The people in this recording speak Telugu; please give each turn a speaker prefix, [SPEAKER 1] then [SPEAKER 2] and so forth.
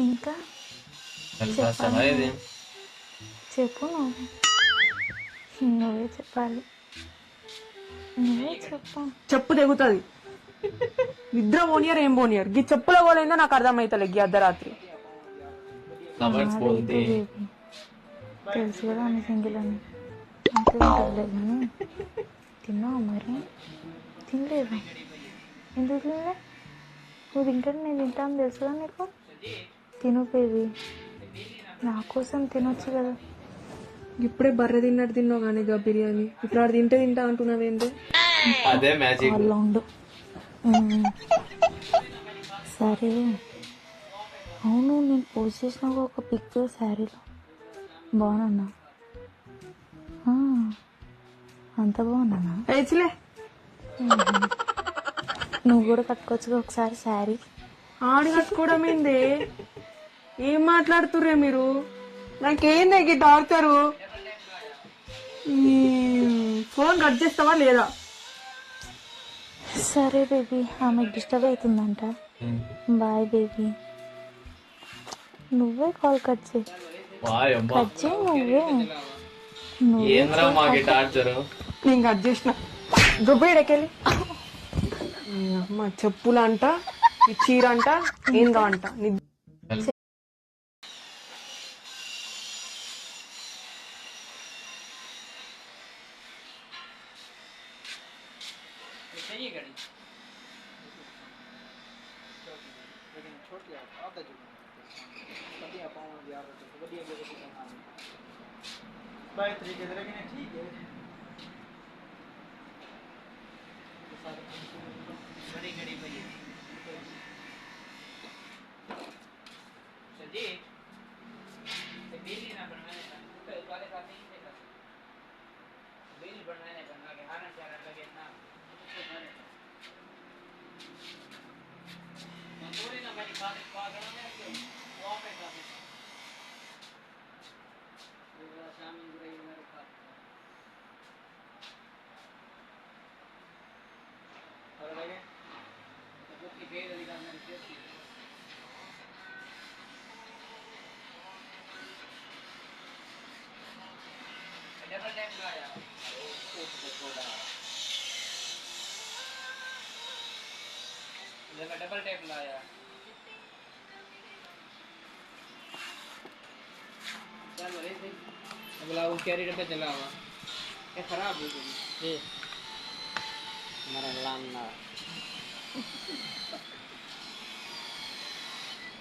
[SPEAKER 1] ఇంకా
[SPEAKER 2] కష్టమా ఇది?
[SPEAKER 1] చెప్పు నువ్వే చెప్పాలి. నువ్వే చెప్పు.
[SPEAKER 3] చెప్పు తెగుతుంది. నిద్ర పోనీయర్ ఏం పోనీయర్. గీ చెప్పులో పోలేందో నాకు అర్థమైతలే గీ అర్ధరాత్రి.
[SPEAKER 1] తెలుసు కదా అని సింగిల్ అని అంతలేదు. తిన్నావు మరి? తినలేదు. ఎందుకు తినలే? నువ్వు తింటాను నేను తింటాను తెలుసు కదా నీకు. తిను బేబీ, నా కోసం తినొచ్చు కదా.
[SPEAKER 3] ఇప్పుడే బర్రె తిన్నట్టు తిన్నావు కానీ గా బిర్యానీ ఇప్పుడు ఆడు తింటే తింటా అంటున్నావేంటి?
[SPEAKER 2] అదే మ్యాజిక్.
[SPEAKER 1] ఉండు. సరే అవును, నేను పోస్ట్ చేసిన ఒక పిక్ శారీలో బాగున్నా. అంత బాగున్నానా?
[SPEAKER 3] ఏచిలే
[SPEAKER 1] నువ్వు కూడా కట్టుకోవచ్చుగా ఒకసారి శారీ.
[SPEAKER 3] ఆడి కట్టుకోవడం ఏంది? ఏం మాట్లాడుతుర్రే మీరు? నాకేంది గీ డాక్టరు? ఫోన్ కట్ చేస్తావా లేదా?
[SPEAKER 1] సరే బేబీ, ఆమెకు డిస్టర్బ్ అవుతుందంట. Bye baby. నువ్వే కాల్ కట్ చేయి. కట్ చేయి నువ్వే.
[SPEAKER 3] నేను కట్ చేసిన దుబ్బేడకెళ్ళి అమ్మ చెప్పులంట ఈ చీర అంట ఏందో అంట.
[SPEAKER 4] डबल टेप लाया। चलो ऐसे अगला वो कैरी डब्बे चला हुआ ये खराब हो गई ये हमारा लाना